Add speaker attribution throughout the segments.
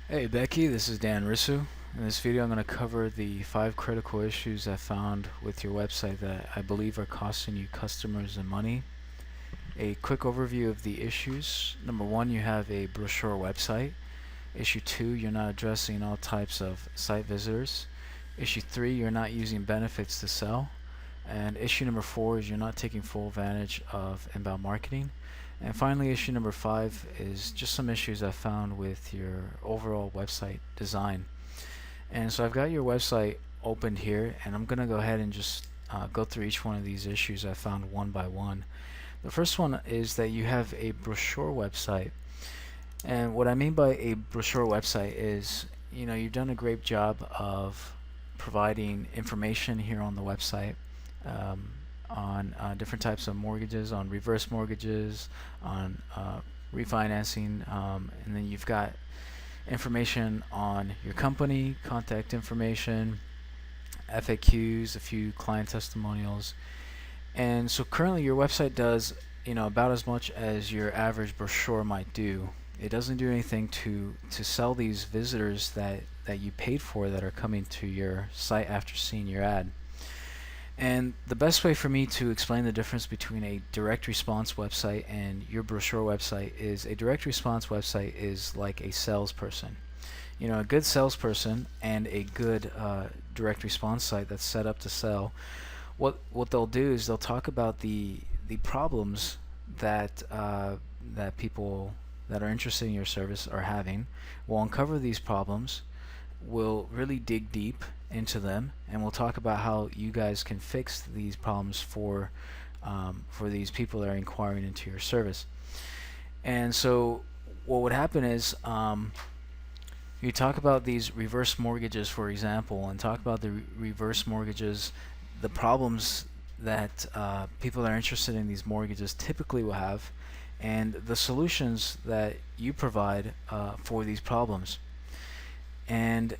Speaker 1: Hey Becky, this is Dan Rissu. In this video, I'm going to cover the 5 critical issues I found with your website that I believe are costing you customers and money. A quick overview of the issues. Number 1, you have a brochure website. Issue 2, you're not addressing all types of site visitors. Issue 3, you're not using benefits to sell. And issue number 4 is you're not taking full advantage of inbound marketing. And finally, issue number 5 is just some issues I found with your overall website design. And so I've got your website opened here, and I'm going to go ahead and just go through each one of these issues I found one by one. The first one is that you have a brochure website. And what I mean by a brochure website is, you've done a great job of providing information here on the website um, on different types of mortgages, on reverse mortgages, on refinancing, and then you've got information on your company, contact information, FAQs, a few client testimonials. And so currently your website does, about as much as your average brochure might do. It doesn't do anything to sell these visitors that you paid for that are coming to your site after seeing your ad. And the best way for me to explain the difference between a direct response website and your brochure website is a direct response website is like a salesperson. A good salesperson and a good direct response site that's set up to sell, what they'll do is they'll talk about the problems that people that are interested in your service are having. We'll uncover these problems. We'll really dig deep into them, and we'll talk about how you guys can fix these problems for these people that are inquiring into your service. And so, what would happen is you talk about these reverse mortgages, for example, and talk about the reverse mortgages, the problems that people that are interested in these mortgages typically will have, and the solutions that you provide for these problems. And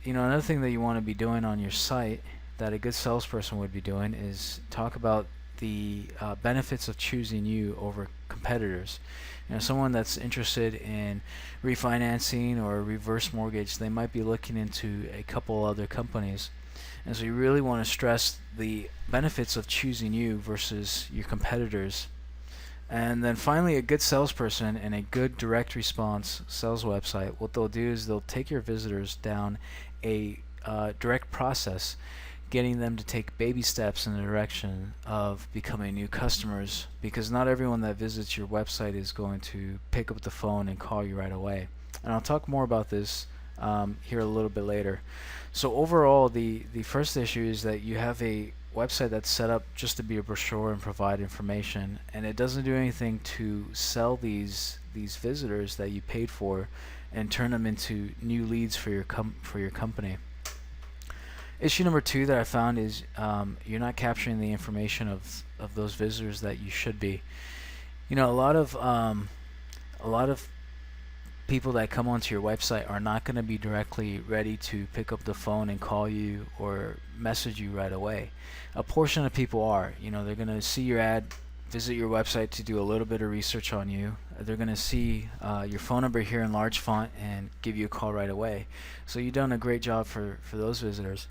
Speaker 1: another thing that you want to be doing on your site that a good salesperson would be doing is talk about the benefits of choosing you over competitors. Someone that's interested in refinancing or a reverse mortgage, they might be looking into a couple other companies. And so you really want to stress the benefits of choosing you versus your competitors. And then finally, a good salesperson and a good direct response sales website, what they'll do is they'll take your visitors down a direct process, getting them to take baby steps in the direction of becoming new customers, because not everyone that visits your website is going to pick up the phone and call you right away. And I'll talk more about this here a little bit later. So overall, the first issue is that you have a website that's set up just to be a brochure and provide information, and it doesn't do anything to sell these visitors that you paid for and turn them into new leads for your company. Issue number 2 that I found is you're not capturing the information of those visitors that you should be. A lot of people that come onto your website are not going to be directly ready to pick up the phone and call you or message you right away. A portion of people are. They're going to see your ad, visit your website to do a little bit of research on you. They're going to see your phone number here in large font and give you a call right away. So you've done a great job for those visitors.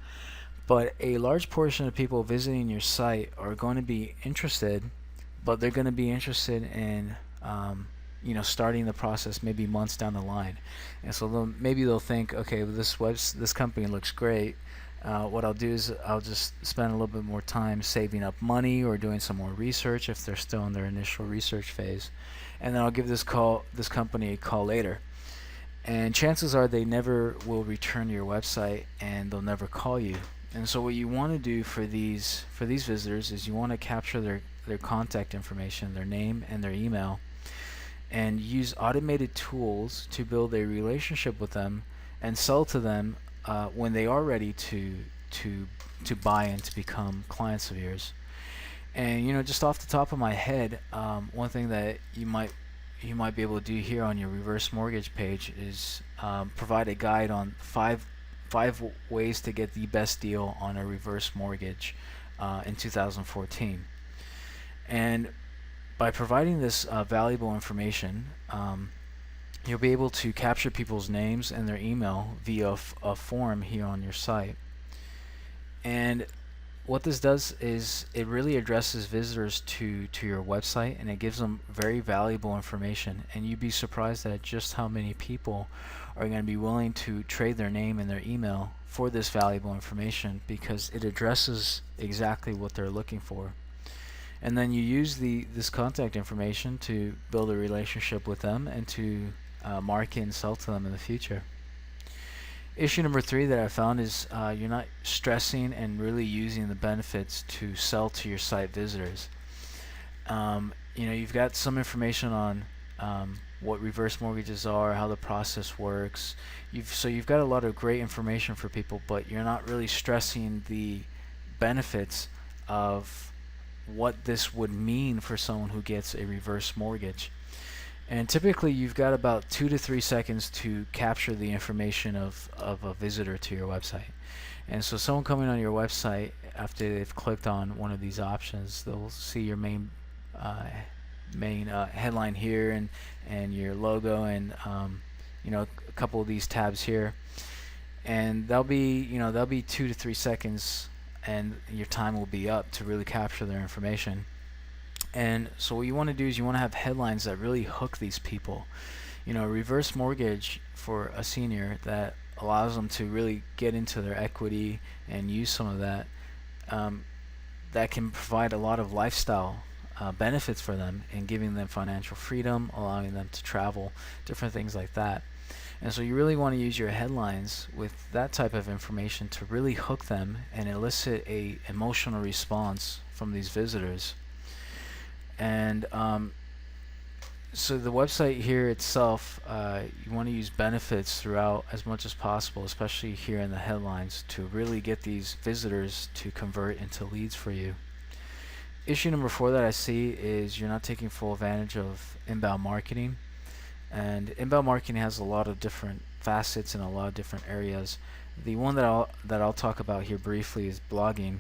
Speaker 1: But a large portion of people visiting your site are going to be interested, but they're going to be interested in starting the process maybe months down the line. And so maybe they'll think, okay, well, this company looks great. What I'll do is I'll just spend a little bit more time saving up money or doing some more research if they're still in their initial research phase, and then I'll give this company a call later. And chances are they never will return to your website and they'll never call you. And so what you want to do for these visitors is you want to capture their contact information, their name and their email, and use automated tools to build a relationship with them and sell to them when they are ready to buy and to become clients of yours. And just off the top of my head, one thing that you might be able to do here on your reverse mortgage page is provide a guide on five ways to get the best deal on a reverse mortgage in 2014. And by providing this valuable information, you'll be able to capture people's names and their email via a form here on your site. And what this does is it really addresses visitors to your website, and it gives them very valuable information. And you'd be surprised at just how many people are going to be willing to trade their name and their email for this valuable information, because it addresses exactly what they're looking for. And then you use this contact information to build a relationship with them and to market and sell to them in the future. Issue number 3 that I found is you're not stressing and really using the benefits to sell to your site visitors. You've got some information on what reverse mortgages are, how the process works. You've got a lot of great information for people, but you're not really stressing the benefits of what this would mean for someone who gets a reverse mortgage. And typically you've got about 2 to 3 seconds to capture the information of a visitor to your website. And so someone coming on your website, after they've clicked on one of these options, they'll see your main headline here, and your logo, and a couple of these tabs here. And that'll be 2 to 3 seconds, and your time will be up to really capture their information. And so what you want to do is you want to have headlines that really hook these people. Reverse mortgage for a senior that allows them to really get into their equity and use some of that. That can provide a lot of lifestyle benefits for them, and giving them financial freedom, allowing them to travel, different things like that. And so you really want to use your headlines with that type of information to really hook them and elicit a emotional response from these visitors. And so the website here itself, you want to use benefits throughout as much as possible, especially here in the headlines, to really get these visitors to convert into leads for you. Issue number 4 that I see is you're not taking full advantage of inbound marketing. And inbound marketing has a lot of different facets in a lot of different areas. The one that I'll talk about here briefly is blogging.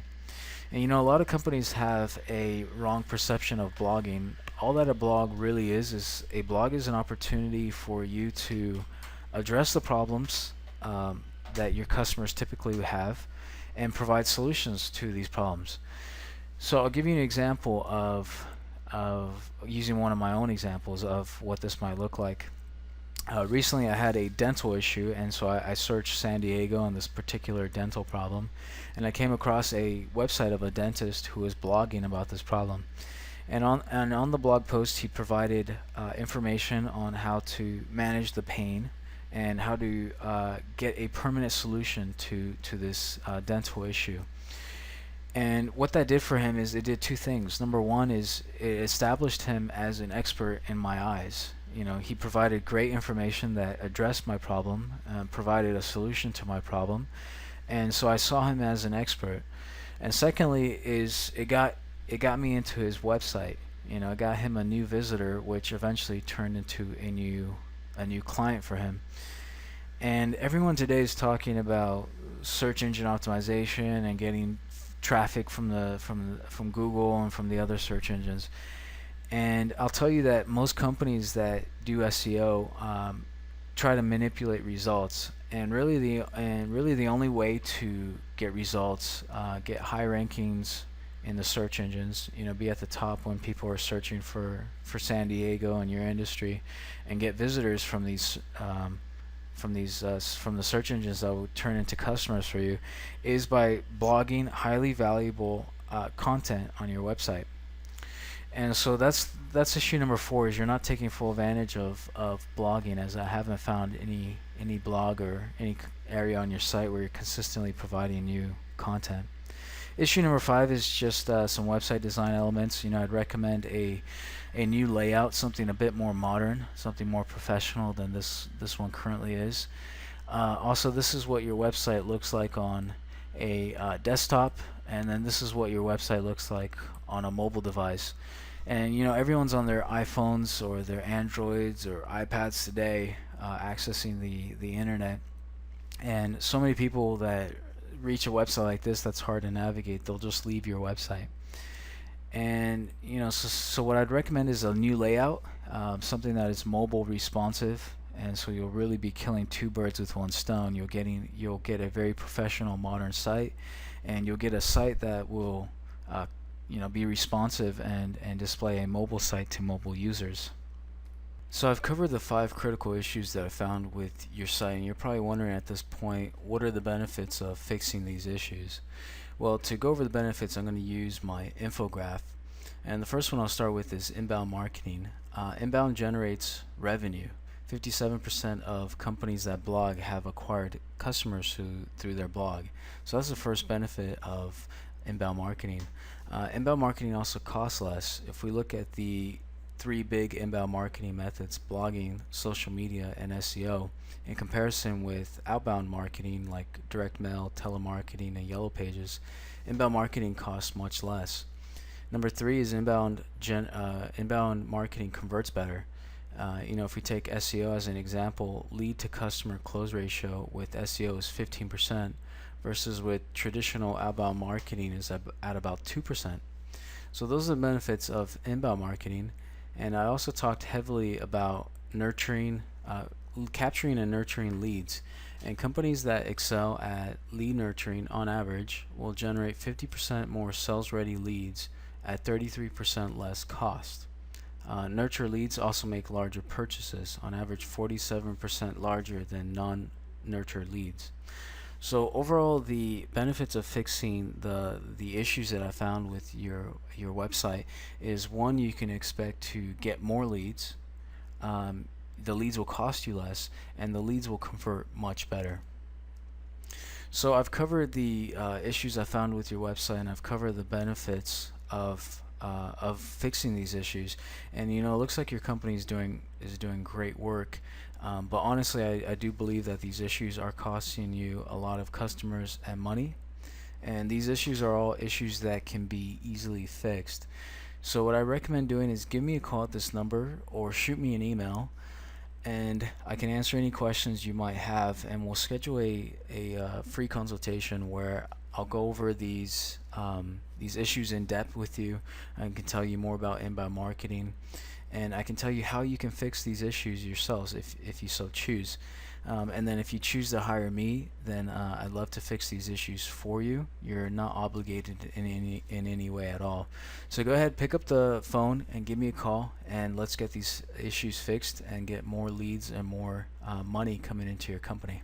Speaker 1: And a lot of companies have a wrong perception of blogging. All that a blog really is a blog is an opportunity for you to address the problems that your customers typically have, and provide solutions to these problems. So I'll give you an example of using one of my own examples of what this might look like. Recently I had a dental issue, and so I searched San Diego on this particular dental problem, and I came across a website of a dentist who was blogging about this problem. And on the blog post, he provided information on how to manage the pain and how to get a permanent solution to this dental issue. And what that did for him is it did 2 things. Number 1 is it established him as an expert in my eyes. He provided great information that addressed my problem, provided a solution to my problem, and so I saw him as an expert. And secondly is it got me into his website. It got him a new visitor, which eventually turned into a new client for him. And everyone today is talking about search engine optimization and getting traffic from Google and from the other search engines. And I'll tell you that most companies that do SEO try to manipulate results, and really the only way to get results, get high rankings in the search engines, be at the top when people are searching for San Diego in your industry, and get visitors from the search engines that will turn into customers for you, is by blogging highly valuable content on your website. And so that's issue number 4, is you're not taking full advantage of blogging, as I haven't found any blog or any area on your site where you're consistently providing new content. Issue number 5 is just some website design elements. I'd recommend a new layout, something a bit more modern, something more professional than this one currently is. Also, this is what your website looks like on a desktop, and then this is what your website looks like on a mobile device. And everyone's on their iPhones or their Androids or iPads today, accessing the internet. And so many people that reach a website like this that's hard to navigate, they'll just leave your website. And so what I'd recommend is a new layout, something that is mobile responsive, and so you'll really be killing two birds with one stone. You'll get a very professional modern site, and you'll get a site that will be responsive and display a mobile site to mobile users. So I've covered the 5 critical issues that I found with your site, and you're probably wondering at this point, what are the benefits of fixing these issues? Well, to go over the benefits, I'm going to use my infograph. And the first one I'll start with is inbound marketing. Inbound generates revenue. 57% of companies that blog have acquired customers through their blog. So that's the first benefit of inbound marketing. Inbound marketing also costs less. If we look at the 3 big inbound marketing methods, blogging, social media, and SEO, in comparison with outbound marketing like direct mail, telemarketing, and yellow pages, inbound marketing costs much less. Number 3 is inbound marketing converts better. If we take SEO as an example, lead to customer close ratio with SEO is 15% versus with traditional outbound marketing is at about 2%. So those are the benefits of inbound marketing. And I also talked heavily about capturing and nurturing leads. And companies that excel at lead nurturing on average will generate 50% more sales-ready leads at 33% less cost. Nurture leads also make larger purchases, on average 47% larger than non-nurture leads. So overall, the benefits of fixing the issues that I found with your website is, one, you can expect to get more leads. The leads will cost you less, and the leads will convert much better. So I've covered the issues I found with your website, and I've covered the benefits of fixing these issues. And it looks like your company is doing great work. But honestly, I do believe that these issues are costing you a lot of customers and money. And these issues are all issues that can be easily fixed. So what I recommend doing is give me a call at this number or shoot me an email, and I can answer any questions you might have, and we'll schedule a free consultation where I'll go over these issues in depth with you. I can tell you more about inbound marketing, and I can tell you how you can fix these issues yourselves if you so choose. And then if you choose to hire me, then I'd love to fix these issues for you. You're not obligated in any way at all. So go ahead, pick up the phone and give me a call, and let's get these issues fixed and get more leads and more money coming into your company.